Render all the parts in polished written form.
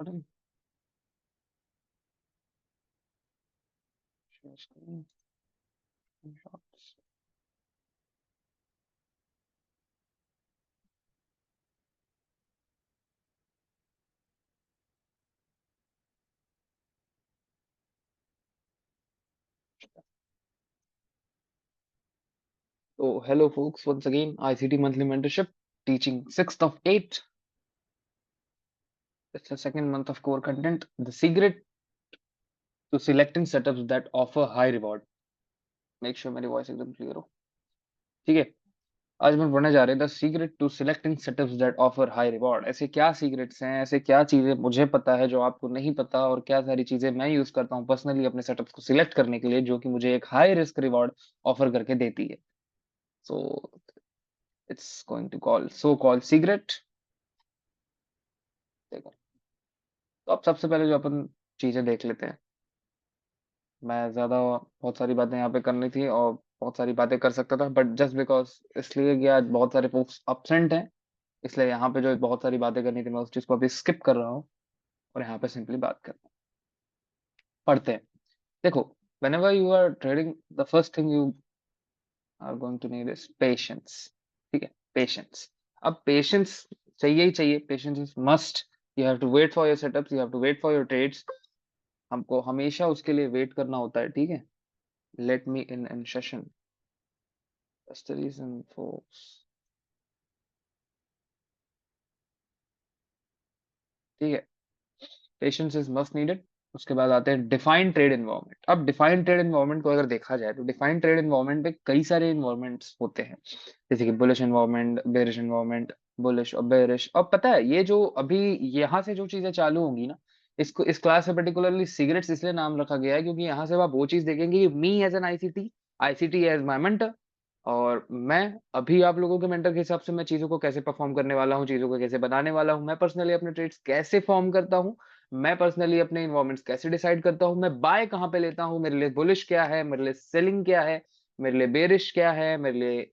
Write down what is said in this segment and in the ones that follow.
recording. Share screen. Shots. So, hello folks, once again, ICT Monthly Mentorship, teaching 6th of 8. It's the second month of core content. The secret to selecting setups that offer high reward. Make sure मेरी voice एकदम clear हो. ठीक है. आज हम पढ़ने जा रहे हैं the secret to selecting setups that offer high reward. ऐसे क्या सीक्रेट्स हैं, ऐसे क्या चीजें मुझे पता है जो आपको नहीं पता, और क्या सारी चीजें मैं यूज करता हूँ पर्सनली अपने सेटअप्स को सिलेक्ट करने के लिए, जो कि मुझे एक हाई रिस्क रिवॉर्ड ऑफर करके देती है. So it's going to call so called secret. देखो, तो अब सबसे पहले जो अपन चीजें देख लेते हैं. मैं ज्यादा बहुत सारी बातें यहाँ पे करनी थी और बहुत सारी बातें कर सकता था, बट जस्ट बिकॉज इसलिए कि आज बहुत सारे फोक्स absent हैं, इसलिए यहाँ पे जो बहुत सारी बातें करनी थी मैं उस चीज को अभी स्किप कर रहा हूँ और यहाँ पे सिंपली बात कर रहा हूँ. पढ़ते हैं. देखो, whenever you are trading, the first thing you are going to need is patience. ठीक है, patience. अब patience चाहिए ही चाहिए. Patience is must. You have to wait for your setups, you have to wait for your trades. हमको हमेशा उसके लिए wait करना होता है. ठीक है. Let me in session. That's the reason, folks. ठीक है. Patience is must needed. उसके बाद आते हैं डिफाइंड ट्रेड एनवायरनमेंट. अब डिफाइंड ट्रेड एनवायरनमेंट को अगर देखा जाए तो डिफाइंड ट्रेड एनवायरनमेंट में कई सारे एनवायरनमेंट्स होते हैं, जैसे कि bullish environment, bearish environment, bullish और बेरिश. और पता है, ये जो अभी यहाँ से जो चीजें चालू होंगी ना, इसको इस क्लास में पर्टिकुलरली सिगरेट्स इसलिए नाम रखा गया है क्योंकि यहाँ से आप वो चीज देखेंगे, me as an ICT, ICT as my mentor, और मैं अभी आप लोगों के मेंटर के हिसाब से मैं चीजों को कैसे परफॉर्म करने वाला हूँ, चीजों को कैसे बनाने वाला हूँ, मैं पर्सनली अपने ट्रेड्स कैसे फॉर्म करता हूँ, मैं पर्सनली अपने इन्वायरमेंट्स कैसे डिसाइड करता हूँ, मैं बाय कहाँ पे लेता हूँ, मेरे लिए बुलिश क्या है, मेरे लिए सेलिंग क्या है, मेरे लिए बेरिश क्या है, मेरे लिए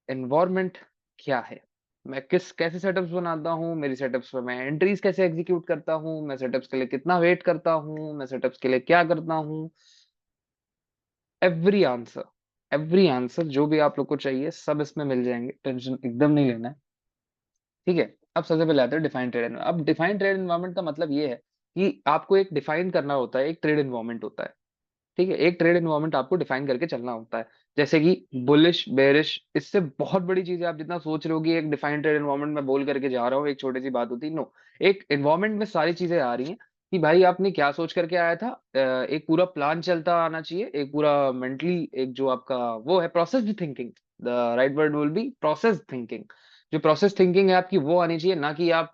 एनवायरमेंट क्या है, मैं किस कैसे सेटअप्स बनाता हूँ, मेरी सेटअप्स पे मैं एंट्रीज कैसे एग्जीक्यूट करता हूँ, मैं सेटअप्स के लिए कितना वेट करता हूँ, मैं सेटअप्स के लिए क्या करता हूँ. एवरी आंसर, एवरी आंसर जो भी आप लोग को चाहिए सब इसमें मिल जाएंगे, टेंशन एकदम नहीं लेना है. ठीक है. अब सबसे पहले आते हैं डिफाइंड ट्रेड एनवायरनमेंट. अब डिफाइंड ट्रेड एनवायरनमेंट का मतलब ये है कि आपको एक डिफाइन करना होता है, एक ट्रेड एनवायरनमेंट होता है. ठीक है, एक ट्रेड एनवायरनमेंट आपको डिफाइन करके चलना होता है. जैसे कि बुलिश बेरिश, इससे बहुत बड़ी चीज है. आप जितना सोच रहे हो कि एक डिफाइंड ट्रेड एनवायरनमेंट में बोल करके जा रहा हूँ, एक छोटी सी बात होती है. नो, एक एनवायरनमेंट में सारी चीजें आ रही हैं कि भाई आपने क्या सोच करके आया था. एक पूरा प्लान चलता आना चाहिए, एक पूरा मेंटली, एक जो आपका वो है process thinking. The right word will be process thinking. जो प्रोसेस थिंकिंग है आपकी वो आनी चाहिए, ना कि आप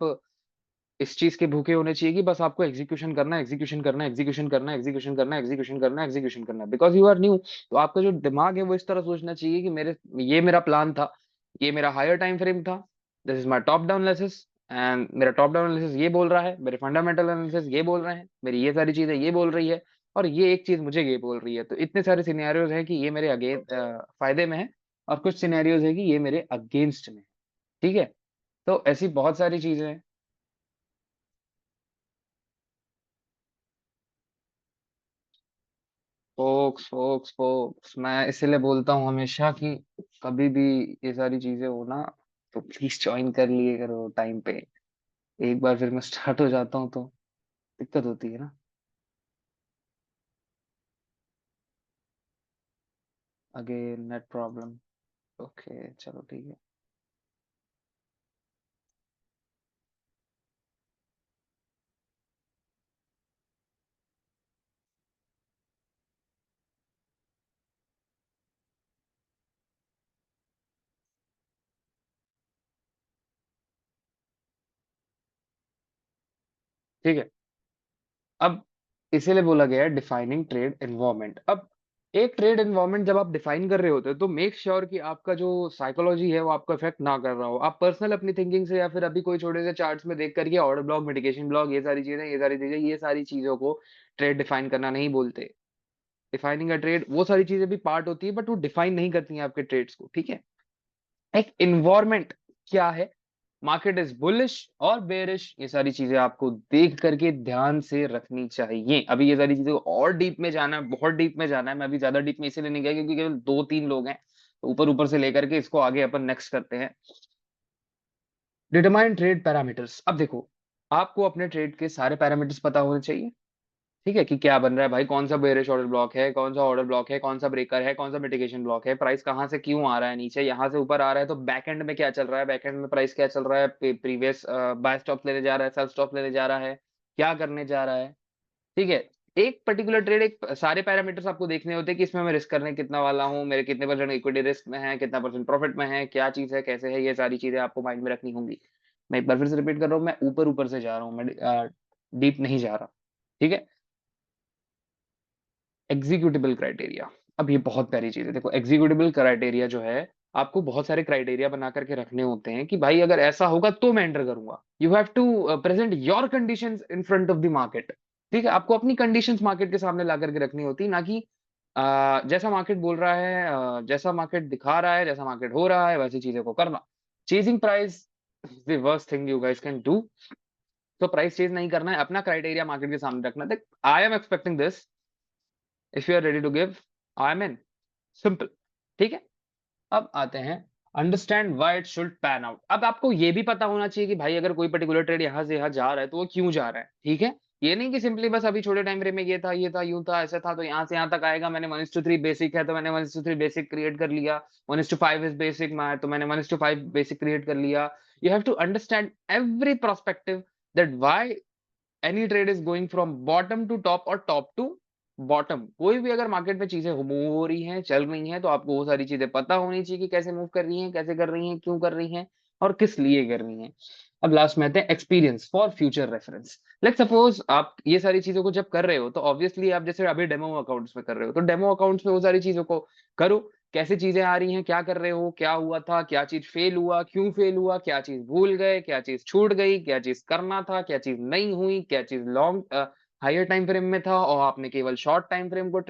इस चीज के भूखे होने चाहिए कि बस आपको एग्जीक्यूशन करना है, एग्जीक्यूशन करना है, एग्जीक्यूशन करना है, एग्जीक्यूशन करना है, एग्जीक्यूशन करना है, एग्जीक्यूशन करना है, बिकॉज यू आर न्यू. तो आपका जो दिमाग है वो इस तरह सोचना चाहिए कि मेरे ये मेरा प्लान था, ये मेरा हायर टाइम फ्रेम था, this is my top down analysis, and मेरा टॉप डाउन एनालिसिस ये बोल रहा है, मेरे फंडामेंटल एनालिसिस ये बोल रहे हैं, मेरी ये सारी चीजें ये बोल रही है, और ये एक चीज मुझे ये बोल रही है. तो इतने सारे सिनेरियोज हैं कि ये मेरे अगेंस्ट फायदे में है, और कुछ सिनेरियोज है कि ये मेरे अगेंस्ट में है. ठीक है. तो ऐसी बहुत सारी चीजें हैं. फोक्स फोक्स फोक्स, मैं इसीलिए बोलता हूँ हमेशा कि कभी भी ये सारी चीजें हो ना, तो प्लीज ज्वाइन कर लिए करो टाइम पे. एक बार फिर मैं स्टार्ट हो जाता हूँ तो दिक्कत होती है ना. Again net problem. ओके, चलो ठीक है. ठीक है. अब इसीलिए बोला गया है डिफाइनिंग ट्रेड एनवायरनमेंट. अब एक ट्रेड एनवायरनमेंट जब आप डिफाइन कर रहे होते हो तो मेक श्योर कि आपका जो साइकोलॉजी है वो आपको इफेक्ट ना कर रहा हो. आप पर्सनल अपनी थिंकिंग से या फिर अभी कोई छोटे से चार्ट्स में देख करके ऑर्डर ब्लॉक, मिटिगेशन ब्लॉक, ये सारी चीजों को ट्रेड डिफाइन करना नहीं बोलते. डिफाइनिंग अ ट्रेड वो सारी चीजें भी पार्ट होती है, बट वो डिफाइन नहीं करती हैं आपके ट्रेड्स को. ठीक है. एक इन्वायरमेंट क्या है, मार्केट इज बुलिश और बेरिश, ये सारी चीजें आपको देख करके ध्यान से रखनी चाहिए। अभी ये सारी चीजें और डीप में जाना है, बहुत डीप में जाना है। मैं अभी ज्यादा डीप में इसीलिए नहीं गया क्योंकि केवल 2-3 लोग हैं, तो ऊपर ऊपर से लेकर के इसको आगे अपन नेक्स्ट करते हैं। Determine trade parameters. अब देखो, आपको अपने ट्रेड के सारे पैरामीटर्स पता होने चाहिए, ठीक है, कि क्या बन रहा है भाई, कौन सा बेरिश ऑर्डर ब्लॉक है, कौन सा ऑर्डर ब्लॉक है, कौन सा ब्रेकर है, कौन सा मिटिगेशन ब्लॉक है, प्राइस कहाँ से क्यों आ रहा है नीचे, यहाँ से ऊपर आ रहा है तो बैक एंड में क्या चल रहा है, बैक एंड में प्राइस क्या चल रहा है, प्रीवियस बाय स्टॉप लेने जा रहा है, सेल स्टॉप लेने जा रहा है, क्या करने जा रहा है, ठीक है। एक पर्टिकुलर ट्रेड, एक सारे पैरामीटर्स आपको देखने होते हैं कि इसमें मैं रिस्क करने कितना वाला हूँ, मेरे कितने परसेंट इक्विटी रिस्क में है, कितना परसेंट प्रॉफिट में है, क्या चीज है, कैसे है, ये सारी चीजें आपको माइंड में रखनी होंगी। मैं एक बार फिर से रिपीट कर रहा हूँ, मैं ऊपर ऊपर से जा रहा हूँ, मैं डीप नहीं जा रहा, ठीक है। Executable criteria. अब ये बहुत प्यारी चीज है, देखो एग्जीक्यूटिबल क्राइटेरिया जो है, आपको बहुत सारे क्राइटेरिया बना करके रखने होते हैं कि भाई अगर ऐसा होगा तो मैं एंटर करूंगा। You have to present your conditions in front of the market, ठीक है। आपको अपनी कंडीशंस मार्केट के सामने ला करके रखनी होती, ना कि जैसा मार्केट बोल रहा है, जैसा मार्केट दिखा रहा है, जैसा मार्केट हो रहा है वैसी चीजों को करना। Chasing price is the worst thing you guys can do. तो प्राइस चेज नहीं करना है, अपना क्राइटेरिया मार्केट के सामने रखना है। I am expecting this, if you are ready to give, I am in, simple, ठीक है। अब आते हैं, understand why it should pan out. अब आपको ये भी पता होना चाहिए कि भाई अगर कोई पर्टिकुलर ट्रेड यहाँ से यहाँ जा रहा है तो वो क्यों जा रहा है, ठीक है। ये नहीं कि सिंपली बस अभी छोटे टाइम फ्रेम में ये था यूं था ऐसा था तो यहाँ से यहाँ तक आएगा, मैंने 1:3 बेसिक है तो मैंने 1:3 बेसिक क्रिएट कर लिया, 1:5 इज बेसिक मैं तो मैंने 1:5 बेसिक क्रिएट कर लिया। You have to understand every prospective, that why any trade is going from bottom to top और टॉप टू बॉटम। कोई भी अगर मार्केट में चीजें मूव हो रही हैं, चल रही हैं, तो आपको वो सारी चीजें पता होनी चाहिए कि कैसे मूव कर रही हैं, कैसे कर रही हैं, क्यों कर रही हैं और किस लिए कर रही हैं। अब लास्ट में आते हैं, experience for future reference. Let's suppose आप ये सारी चीजों को जब कर रहे हो तो ऑब्वियसली आप जैसे अभी डेमो अकाउंट्स में कर रहे हो, तो डेमो अकाउंट्स में वो सारी चीजों को करो, कैसे चीजें आ रही हैं, क्या कर रहे हो, क्या हुआ था, क्या चीज फेल हुआ, क्यों फेल हुआ, क्या चीज भूल गए, क्या चीज छूट गई, क्या चीज करना था, क्या चीज नहीं हुई, क्या चीज लॉन्ग हायर टाइम फ्रेम में था और आपने केवल शॉर्ट टाइम फ्रेम को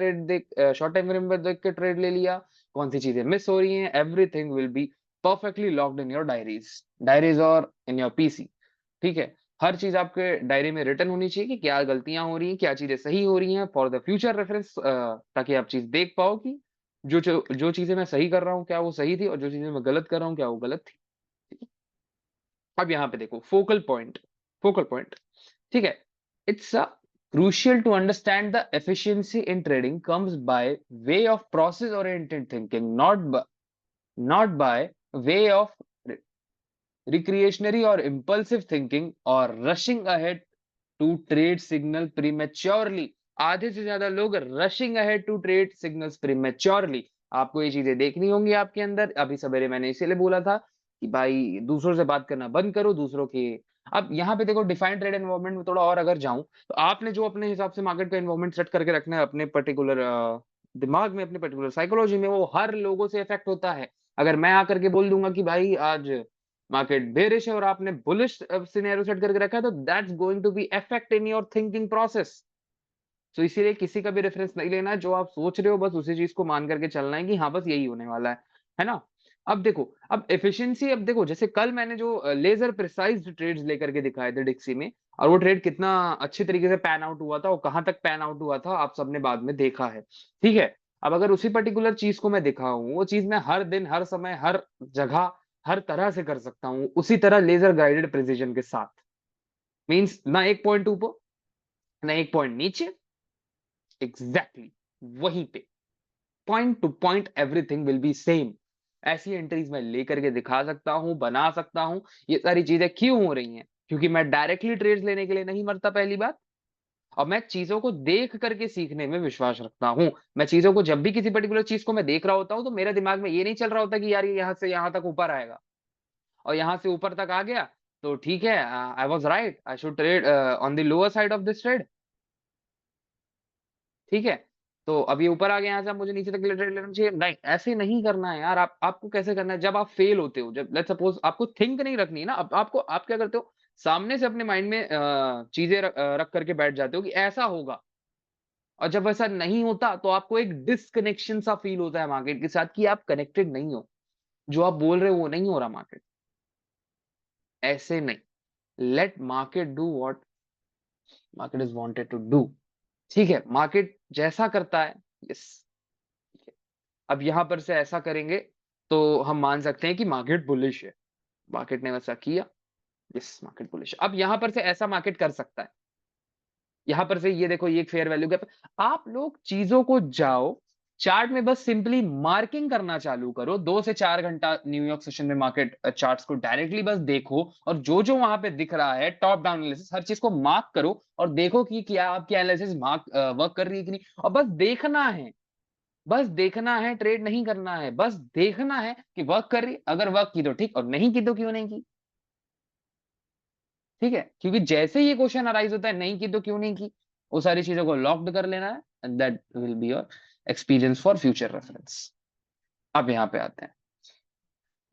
शॉर्ट टाइम फ्रेम पर देख के ट्रेड ले लिया, कौन सी चीजें मिस हो रही हैं, everything will be perfectly locked in your diaries और इन योर पीसी, ठीक है। हर चीज आपके डायरी में रिटर्न होनी चाहिए कि क्या गलतियां हो रही हैं, क्या चीजें सही हो रही हैं फॉर द फ्यूचर रेफरेंस, ताकि आप चीज देख पाओ कि जो चीजें मैं सही कर रहा हूँ क्या वो सही थी और जो चीजें मैं गलत कर रहा हूँ क्या वो गलत थी। अब यहाँ पे देखो, फोकल पॉइंट, ठीक है। It's crucial to understand the efficiency in trading comes by way of process-oriented thinking, not by way of recreationary or impulsive thinking or rushing ahead to trade signal prematurely। आधे से ज्यादा लोग rushing ahead to trade signals prematurely। आपको ये चीजें देखनी होंगी आपके अंदर। अभी सवेरे मैंने इसीलिए बोला था कि भाई दूसरों से बात करना बंद करो, दूसरों के। अब यहाँ पे देखो, डिफाइंड ट्रेड एनवायरनमेंट में थोड़ा और अगर जाऊं, तो आपने जो अपने हिसाब से मार्केट का एनवायरनमेंट सेट करके रखना है अपने पर्टिकुलर दिमाग में, अपने पर्टिकुलर साइकोलॉजी में, वो हर लोगों से इफेक्ट होता है। अगर मैं आकर के बोल दूंगा कि भाई आज मार्केट बेरिश है और आपने बुलिश सिनेरियो सेट करके रखा है, तो that's going to be effect in your thinking process. तो इसीलिए किसी का भी रेफरेंस नहीं लेना है, जो आप सोच रहे हो बस उसी चीज को मान करके चलना है कि हाँ बस यही होने वाला है ना। अब देखो, अब एफिशिएंसी, अब देखो जैसे कल मैंने जो लेजर प्रिसाइज्ड ट्रेड्स लेकर के दिखाए थे डिक्सी में, और वो ट्रेड कितना अच्छे तरीके से पैन आउट हुआ था और कहां तक पैन आउट हुआ था आप सबने बाद में देखा है, ठीक है। अब अगर उसी पर्टिकुलर चीज को मैं दिखाऊं, वो चीज मैं हर दिन हर समय हर जगह हर तरह से कर सकता हूँ उसी तरह लेजर गाइडेड प्रिसीजन के साथ। मींस ना एक पॉइंट ऊपर ना एक पॉइंट नीचे, एग्जैक्टली वहीं पे, point two point everything will be same. ऐसी एंट्रीज मैं लेकर के दिखा सकता हूं, बना सकता हूं। ये सारी चीजें क्यों हो रही हैं? क्योंकि मैं डायरेक्टली ट्रेड्स लेने के लिए नहीं मरता, पहली बात। और मैं चीजों को देख करके सीखने में विश्वास रखता हूं। मैं चीजों को, जब भी किसी पर्टिकुलर चीज को मैं देख रहा होता हूं, तो मेरे दिमाग में ये नहीं चल रहा होता कि यार ये यहां से यहां तक ऊपर आएगा और यहां से ऊपर तक आ गया तो ठीक है, I was right, I should trade on the lower side of this trade, ठीक है। तो अब ये ऊपर आ गया, यहाँ से अब मुझे नीचे तक के लिए ट्रेड लेना चाहिए, नहीं, ऐसे नहीं करना है यार। आपको कैसे करना है, जब आप फेल होते हो, जब लेट्स सपोज आपको थिंक नहीं रखनी है ना, अब आपको, आप क्या करते हो, सामने से अपने माइंड में चीजें रख करके बैठ जाते हो कि ऐसा होगा। और जब ऐसा नहीं होता तो आपको एक डिसकनेक्शन सा फील होता है मार्केट के साथ कि आप कनेक्टेड नहीं हो, जो आप बोल रहे हो वो नहीं हो रहा मार्केट। ऐसे नहीं, let market do what market is wanted to do. ठीक है, मार्केट जैसा करता है, यस, अब यहां पर से ऐसा करेंगे तो हम मान सकते हैं कि मार्केट बुलिश है। मार्केट ने वैसा किया, यस मार्केट बुलिश। अब यहां पर से ऐसा मार्केट कर सकता है, यहां पर से ये देखो, ये एक फेयर वैल्यू गैप। आप लोग चीजों को जाओ चार्ट में बस सिंपली मार्किंग करना चालू करो, 2 से 4 घंटा न्यूयॉर्क सेशन में मार्केट चार्ट्स को डायरेक्टली बस देखो, और जो जो वहां पे दिख रहा है टॉप डाउन एनालिसिस, हर चीज को मार्क करो और देखो कि क्या आपकी एनालिसिस मार्क वर्क कर रही है कि नहीं। और बस देखना है, बस देखना है, ट्रेड नहीं करना है, बस देखना है कि वर्क कर रही है। अगर वर्क की तो ठीक, और नहीं की तो क्यों नहीं की। ठीक है, क्योंकि जैसे ही ये क्वेश्चन अराइज होता है नहीं की तो क्यों नहीं की, वो सारी चीजों को लॉक्ड कर लेना है, and that will be your experience for future reference. अब यहाँ पे आते हैं,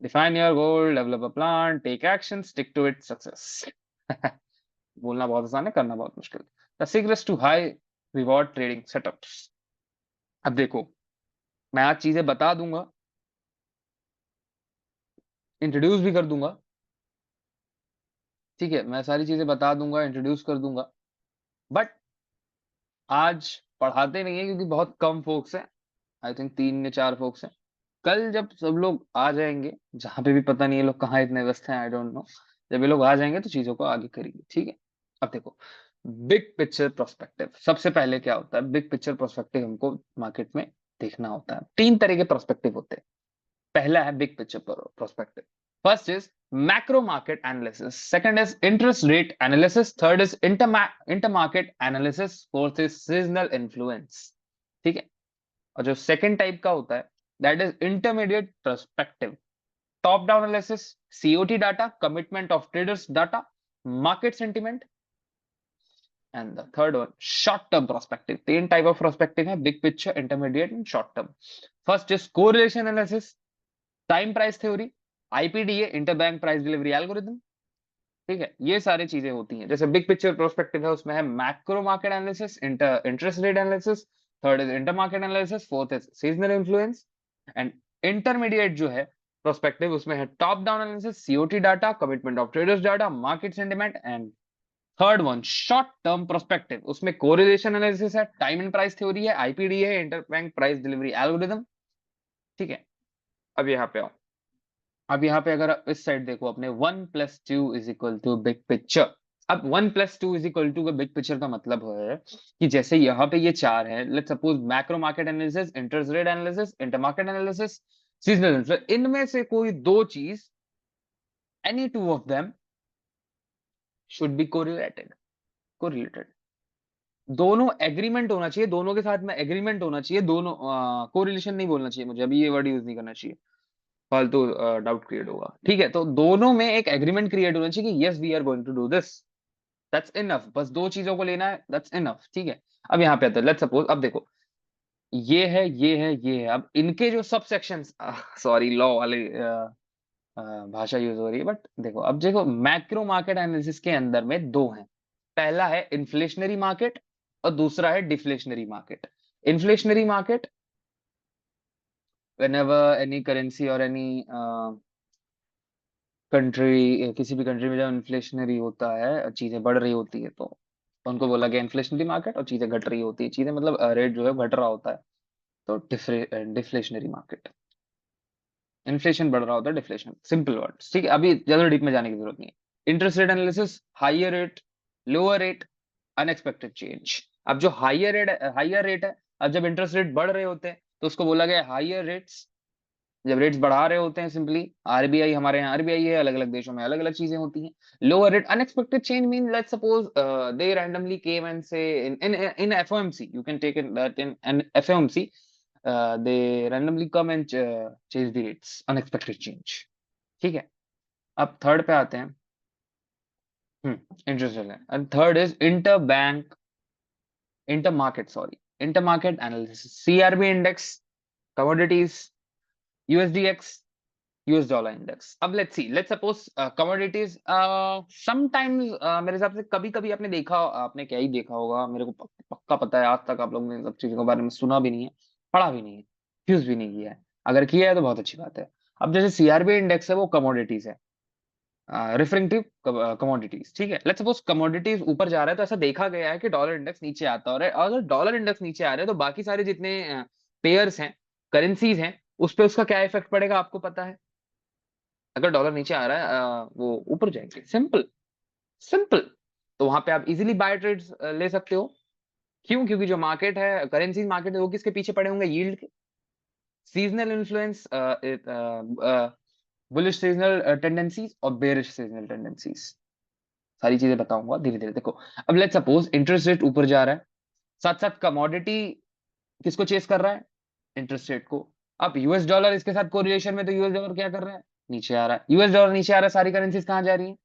define your goal, develop a plan, take action, stick to it, success. बोलना बहुत आसान है, करना बहुत मुश्किल। The secret to high reward trading setups. अब देखो, मैं आज चीजें बता दूंगा, इंट्रोड्यूस भी कर दूंगा। ठीक है, मैं सारी चीजें बता दूंगा, इंट्रोड्यूस कर दूंगा, बट आज पढ़ाते नहीं है क्योंकि बहुत कम फोक्स हैं। आई थिंक 3 या 4 फोक्स हैं। कल जब सब लोग आ जाएंगे, जहां पे भी पता नहीं ये लोग कहाँ इतने व्यस्त हैं, आई डोंट नो, जब ये लोग आ जाएंगे तो चीजों को आगे करेंगे। ठीक है, अब देखो, बिग पिक्चर प्रोस्पेक्टिव सबसे पहले क्या होता है। बिग पिक्चर प्रोस्पेक्टिव हमको मार्केट में देखना होता है। 3 तरह के प्रोस्पेक्टिव होते हैं। पहला है big picture prospective. First is macro market analysis, second is interest rate analysis, third is inter market analysis, fourth is seasonal influence. ठीक है, और जो सेकंड टाइप का होता है, that is intermediate perspective, top down analysis, COT data, commitment of traders data, market sentiment, and the third one short term perspective. 3 type of perspective है, big picture, intermediate and short term. First is correlation analysis, time price theory, IPDA, interbank price delivery algorithm. ठीक है, ये सारी चीजें होती हैं। जैसे big picture prospective है, उसमें है macro market analysis, interest rate analysis, third is inter market analysis, fourth is seasonal influence, and intermediate जो है प्रोस्पेक्टिव, उसमें है top down analysis, COT data, commitment of traders data, market sentiment, and third one short term prospective, उसमें correlation analysis है, time and price theory है, IPD है, interbank price delivery algorithm. ठीक है, अब यहाँ पे आओ। अब यहाँ पे अगर आप इस साइड देखो, अपने 1+2 = बिग पिक्चर। अब 1+2 का बिग पिक्चर का मतलब है कि जैसे यहाँ पे ये 4 है, let's suppose macro market analysis, interest rate analysis, inter market analysis, seasonal analysis, इनमें से कोई 2 चीज, any 2 of them should be correlated. दोनों एग्रीमेंट होना चाहिए, दोनों के साथ में एग्रीमेंट होना चाहिए, दोनों कोरिलेशन नहीं बोलना चाहिए मुझे, अभी ये वर्ड यूज नहीं करना चाहिए, फालतू डाउट क्रिएट होगा। ठीक है, तो दोनों में एक एग्रीमेंट क्रिएट होना चाहिए कि yes we are going to do this, that's enough. बस 2 चीजों को लेना है, दैट्स इनफ। ठीक है, अब यहाँ पे आता है, लेट्स सपोज, अब देखो, ये है, ये है, ये है, अब इनके जो सब सेक्शंस, सॉरी लॉ वाले भाषा यूज हो रही है, बट देखो, अब देखो, मैक्रो मार्केट एनालिसिस के अंदर में 2 हैं। पहला है इन्फ्लेशनरी मार्केट और दूसरा है deflationary market. Inflationary market, whenever any currency or any country, किसी भी कंट्री में जब इन्फ्लेशनरी होता है, चीजें बढ़ रही होती है, तो उनको बोला गया इन्फ्लेशनरी मार्केट, और चीजें घट रही होती है, चीजें मतलब रेट जो है घट रहा होता है, तो डिफ्लेशनरी मार्केट। इन्फ्लेशन बढ़ रहा होता है, डिफ्लेशन, सिंपल वर्ड्स। ठीक है, अभी ज्यादा डीप में जाने की जरूरत नहीं है। Interest rate analysis, higher rate, lower rate, unexpected change. अब जो हाइयर रेट है, अब जब इंटरेस्ट रेट बढ़ रहे होते हैं तो उसको बोला गया हाइयर रेट्स। जब रेट्स बढ़ा रहे होते हैं, सिंपली आरबीआई, हमारे यहाँ आरबीआई है, अलग अलग देशों में अलग अलग चीजें होती हैं। Lower rate, unexpected change mean, let's suppose they randomly came and say in FOMC, you can take it that in FOMC, they randomly come and change the rates, unexpected change. ठीक है, अब थर्ड पे आते हैं। Interest rate, and third is inter market analysis, CRB index, commodities, USDX, US dollar index. अब let's suppose commodities, sometimes, मेरे हिसाब से कभी कभी आपने देखा, आपने क्या ही देखा होगा, मेरे को पक्का पता है, आज तक आप लोगों ने इन सब चीजों के बारे में सुना भी नहीं है, पढ़ा भी नहीं है, यूज भी नहीं किया है। अगर किया है तो बहुत अच्छी बात है। अब जैसे सीआरबी इंडेक्स है, वो कमोडिटीज है। रेफरिंग टू कमोडिटीज, ठीक है। लेट्स सपोज कमोडिटीज ऊपर जा रहा है, तो ऐसा देखा गया है कि डॉलर इंडेक्स नीचे आता है, और अगर डॉलर इंडेक्स नीचे आ रहा है तो बाकी सारे जितने पेयर्स हैं, करेंसीज हैं, उस पे उसका क्या इफेक्ट पड़ेगा आपको पता है। अगर डॉलर नीचे आ रहा है वो ऊपर जाएंगे, सिंपल सिंपल। तो वहां पे आप इजीली बाय ट्रेड्स ले सकते हो। क्यों? क्योंकि जो मार्केट है, करेंसीज मार्केट है, वो किसके पीछे पड़े होंगे? यील्ड के। Seasonal influence, bullish seasonal tendencies और बेरिश सीजनल टेंडेंसीज, सारी चीजें बताऊंगा धीरे धीरे। देखो, अब लेट्स सपोज इंटरेस्ट रेट ऊपर जा रहा है, साथ साथ कमोडिटी किसको चेस कर रहा है? इंटरेस्ट रेट को। अब यूएस डॉलर इसके साथ कोरिलेशन में, तो यूएस डॉलर क्या कर रहा है? नीचे आ रहा है। यूएस डॉलर नीचे आ रहा है, सारी करेंसीज कहाँ जा रही है?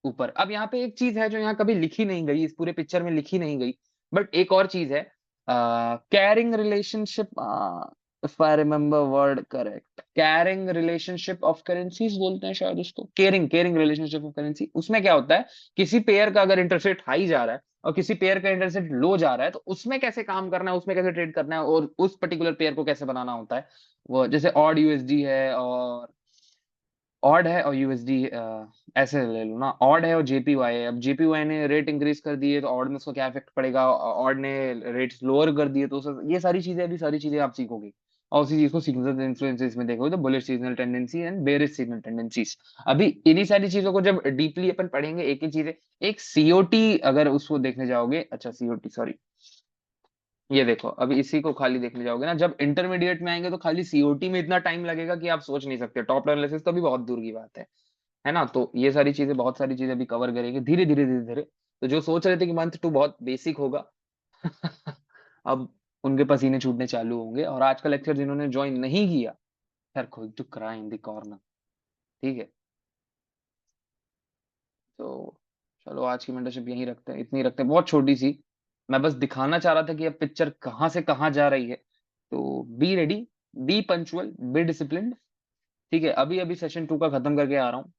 ऊपर। अब यहाँ पे एक चीज है जो यहाँ कभी लिखी नहीं गई, इस पूरे पिक्चर में लिखी नहीं गई, बट एक और चीज है, carrying relationship, if I remember word correct, carrying relationship of currencies बोलते हैं शायद उसको, caring caring relationship of currency. उसमें क्या होता है, किसी पेयर का अगर इंटरेस्ट रेट हाई जा रहा है और किसी पेयर का इंटरेस्ट रेट लो जा रहा है, तो उसमें कैसे काम करना है, उसमें कैसे ट्रेड करना है, और उस पर्टिकुलर पेयर को कैसे बनाना होता है। वो जैसे ऑड यूएसडी है, और ऑड है और यूएसडी, ऐसे ले लो ना, ऑड है और जेपीवाई है। अब जेपीवाई ने रेट इंक्रीज कर दिए तो ऑड में उसका क्या इफेक्ट पड़ेगा, ऑड ने रेट्स लोअर कर दिए तो ये सारी चीजें, अभी सारी चीजें आप सीखोगे। और उसी चीज को सीक्वेंस इन्फ्लुएंसेस में देखोगे, तो bullish seasonal tendency and bearish seasonal tendencies. अभी इन्हीं सारी चीजों को जब डीपली अपन पढ़ेंगे, एक एक चीजें, एक सीओटी अगर उसको देखने जाओगे, अच्छा सीओटी सॉरी, ये देखो, अभी इसी को खाली देखने जाओगे ना, जब इंटरमीडिएट में आएंगे तो खाली सीओटी में इतना टाइम लगेगा कि आप सोच नहीं सकते। टॉप एनालिसिस तो अभी बहुत दूर की बात है ना। तो ये सारी चीजें, बहुत सारी चीजें अभी कवर करेंगे धीरे धीरे धीरे धीरे। तो जो सोच रहे थे कि मंथ टू बहुत बेसिक होगा, अब उनके पसीने छूटने चालू होंगे। और आज का लेक्चर जिन्होंने ज्वाइन नहीं किया, यार खुद to cry in the corner, ठीक है। तो चलो, आज की मेंटरशिप यहीं रखते हैं, इतनी रखते हैं, बहुत छोटी सी। मैं बस दिखाना चाह रहा था कि अब पिक्चर कहाँ से कहाँ जा रही है। तो be ready, be punctual, be disciplined, ठीक है। अभी अभी सेशन 2 का खत्म करके आ रहा हूँ।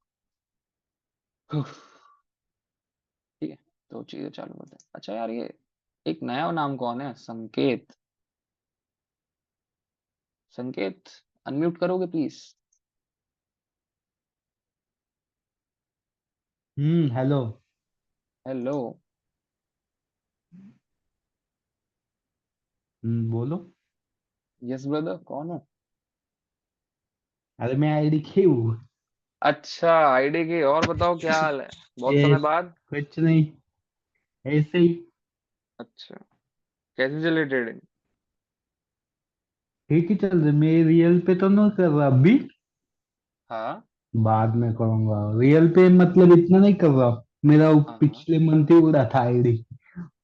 ठीक है, तो चीजें चालू होते हैं। अच्छा यार, ये एक नया नाम कौन है? संकेत। संकेत, अनम्यूट करोगे प्लीज? हेलो। हेलो। बोलो। यस ब्रदर, कौन हो? अरे मैं आईडी क्यों? अच्छा, आईडी की। और बताओ क्या हाल है, बहुत ये समय बाद। कुछ नहीं, ऐसे ही। अच्छा, कैसे चले ट्रेडिंग? ठीक ही चल रही। मैं रियल पे तो नहीं कर रहा अभी, हाँ बाद में करूंगा। रियल पे मतलब इतना नहीं कर रहा। मेरा हाँ हाँ। पिछले मंथ ही उड़ा था आईडी।